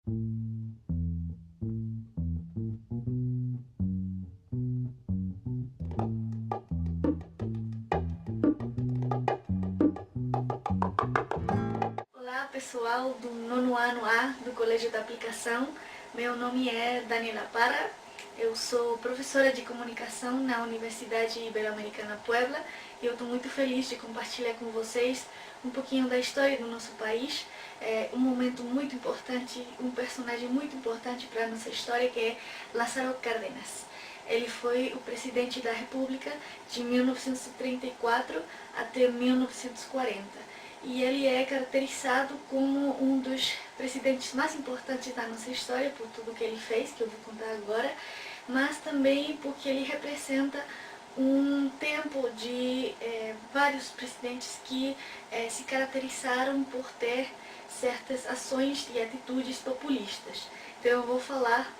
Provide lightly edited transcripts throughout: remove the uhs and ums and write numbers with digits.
Olá pessoal do nono ano A do Colégio da Aplicação, meu nome é Daniela Parra, eu sou professora de comunicação na Universidade Ibero-Americana Puebla e eu estou muito feliz de compartilhar com vocês um pouquinho da história do nosso país, um momento muito importante, um personagem muito importante para a nossa história, que é Lázaro Cárdenas. Ele foi o presidente da República de 1934 até 1940. E ele é caracterizado como um dos presidentes mais importantes da nossa história, por tudo que ele fez, que eu vou contar agora, mas também porque ele representa um tempo de vários presidentes que se caracterizaram por ter certas ações e atitudes populistas. Então eu vou falar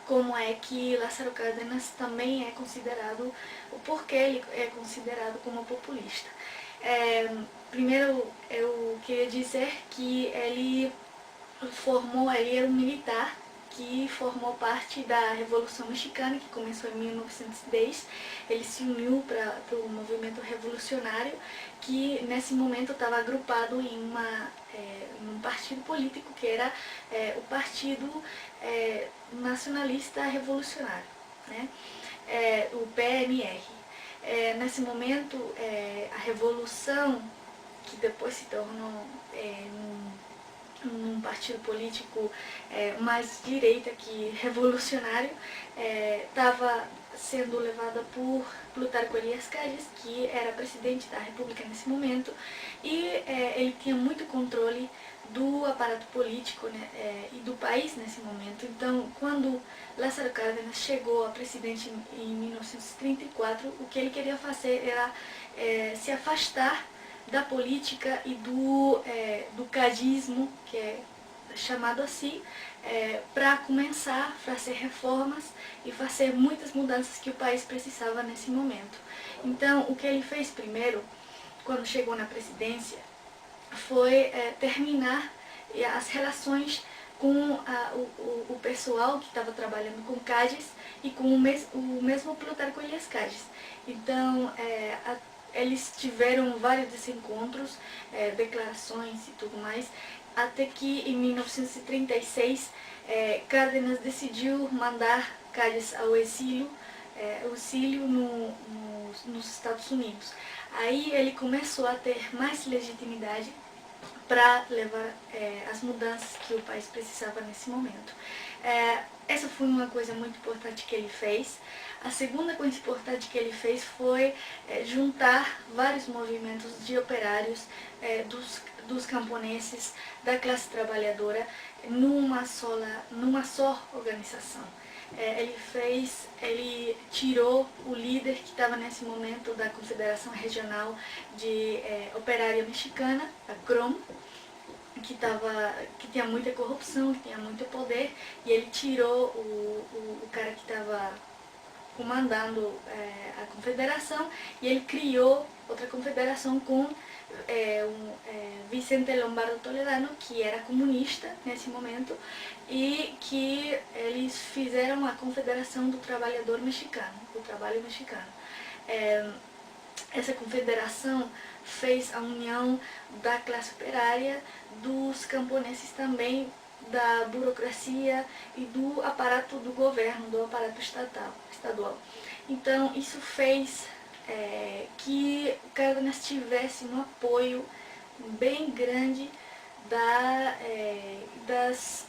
como é que Lázaro Cárdenas também é considerado, o porquê ele é considerado como populista. Primeiro eu queria dizer que ele era um militar que formou parte da Revolução Mexicana, que começou em 1910. Ele se uniu para o movimento revolucionário, que nesse momento estava agrupado em um partido político, que era o Partido Nacionalista Revolucionário, né? O PNR. Nesse momento, a revolução, que depois se tornou num partido político mais direita que revolucionário, estava sendo levada por Plutarco Elias Calles, que era presidente da República nesse momento, e ele tinha muito controle do aparato político, né, e do país nesse momento. Então, quando Lázaro Cárdenas chegou a presidente em 1934, o que ele queria fazer era se afastar da política e do cadismo, que é chamado assim, para começar a fazer reformas e fazer muitas mudanças que o país precisava nesse momento. Então, o que ele fez primeiro, quando chegou na presidência, foi terminar as relações com o pessoal que estava trabalhando com Cádiz e com o mesmo Plutarco Elias Cádiz. Então, eles tiveram vários desencontros, declarações e tudo mais, até que em 1936 Cárdenas decidiu mandar Cádiz ao exílio, nos Estados Unidos. Aí ele começou a ter mais legitimidade para levar as mudanças que o país precisava nesse momento. Essa foi uma coisa muito importante que ele fez. A segunda coisa importante que ele fez foi juntar vários movimentos de operários, dos camponeses, da classe trabalhadora, numa só organização. Ele tirou o líder que estava nesse momento da Confederação Regional de Operária Mexicana, a CROM, que tinha muita corrupção, que tinha muito poder, e ele tirou o cara que estava comandando a confederação, e ele criou outra confederação com Vicente Lombardo Toledano, que era comunista nesse momento, e que eles fizeram a Confederação do Trabalhador Mexicano, do Trabalho Mexicano. Essa confederação fez a união da classe operária, dos camponeses também, da burocracia e do aparato do governo, do aparato estadual. Então, isso fez que Cárdenas tivesse um apoio bem grande das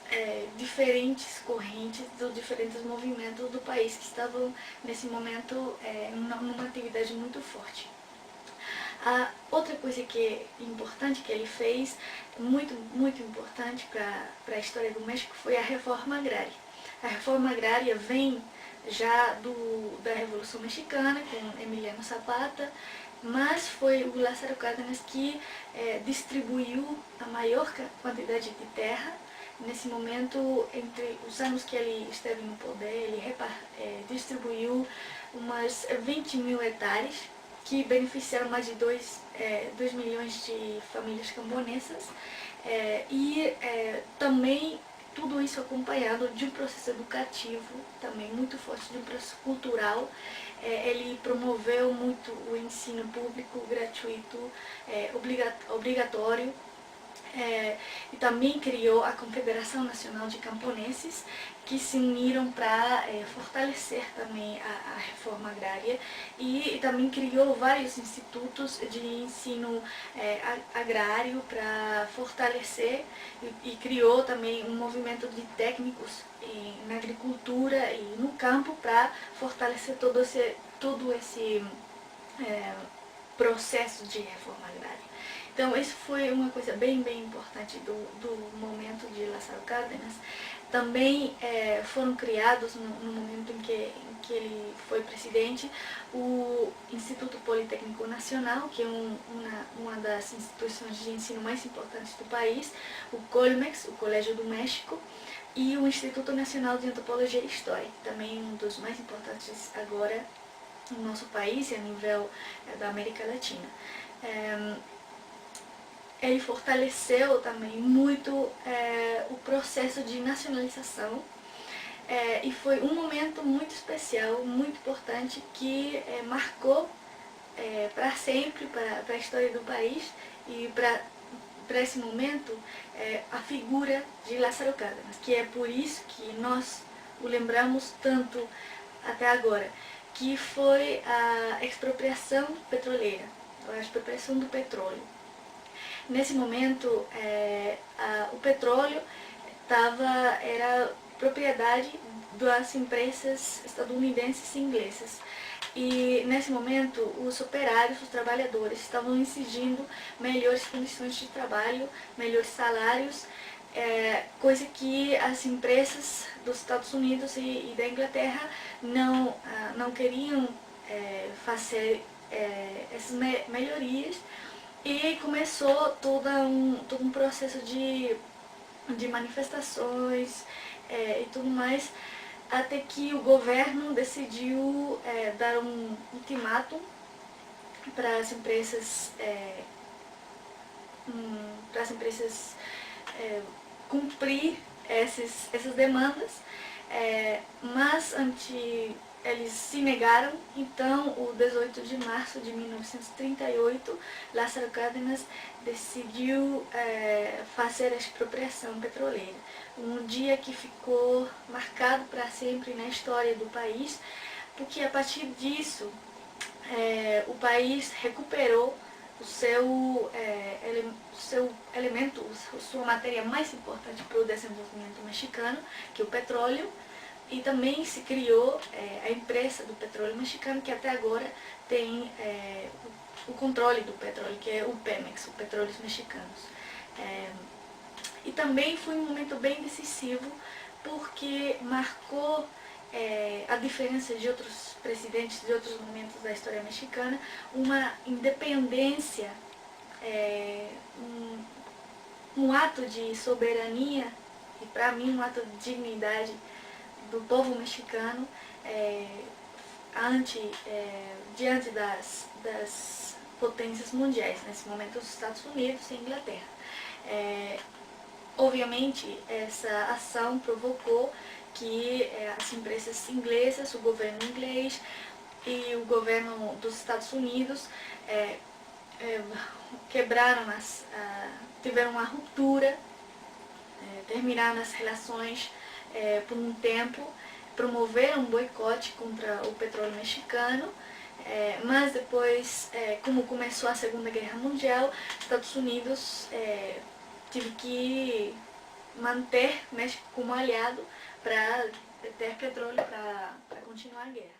diferentes correntes, dos diferentes movimentos do país que estavam, nesse momento, numa atividade muito forte. A outra coisa que é importante que ele fez, muito, muito importante para a história do México, foi a reforma agrária. A reforma agrária vem já da Revolução Mexicana, com Emiliano Zapata, mas foi o Lázaro Cárdenas que distribuiu a maior quantidade de terra. Nesse momento, entre os anos que ele esteve no poder, ele distribuiu umas 20 mil hectares, que beneficiaram mais de 2 milhões de famílias camponesas, e também tudo isso acompanhado de um processo educativo também muito forte, de um processo cultural. Ele promoveu muito o ensino público gratuito, obrigatório, e também criou a Confederação Nacional de Camponeses, que se uniram para fortalecer também a reforma agrária, e também criou vários institutos de ensino agrário para fortalecer, e criou também um movimento de técnicos na agricultura e no campo para fortalecer todo esse processo de reforma agrária. Então, isso foi uma coisa bem importante do momento de Lázaro Cárdenas. Também foram criados, no momento em que ele foi presidente, o Instituto Politécnico Nacional, que é uma das instituições de ensino mais importantes do país, o Colmex, o Colégio do México, e o Instituto Nacional de Antropologia e História, que também é um dos mais importantes agora no nosso país e a nível da América Latina. Ele fortaleceu também muito o processo de nacionalização, e foi um momento muito especial, muito importante, que marcou para sempre, para a história do país, e para esse momento, a figura de Lázaro Cárdenas, que é por isso que nós o lembramos tanto até agora, que foi a expropriação petroleira, a expropriação do petróleo. Nesse momento, o petróleo era propriedade das empresas estadunidenses e inglesas. E nesse momento, os operários, os trabalhadores, estavam exigindo melhores condições de trabalho, melhores salários, coisa que as empresas dos Estados Unidos e da Inglaterra não queriam fazer essas melhorias. E começou todo um processo de manifestações e tudo mais, até que o governo decidiu dar um ultimátum para as empresas, cumprir essas demandas, mas eles se negaram. Então, o 18 de março de 1938, Lázaro Cárdenas decidiu fazer a expropriação petroleira. Um dia que ficou marcado para sempre na história do país, porque a partir disso o país recuperou o seu elemento, a sua matéria mais importante para o desenvolvimento mexicano, que é o petróleo. E também se criou a empresa do petróleo mexicano, que até agora tem o controle do petróleo, que é o Pemex, o Petróleos Mexicanos. E também foi um momento bem decisivo, porque marcou a diferença de outros presidentes, de outros momentos da história mexicana, uma independência, um ato de soberania, e para mim um ato de dignidade do povo mexicano diante das potências mundiais, nesse momento os Estados Unidos e a Inglaterra. Obviamente, essa ação provocou que as empresas inglesas, o governo inglês e o governo dos Estados Unidos tiveram uma ruptura, terminaram as relações por um tempo, promoveram um boicote contra o petróleo mexicano, mas depois, como começou a Segunda Guerra Mundial, os Estados Unidos teve que manter México como aliado para ter petróleo para continuar a guerra.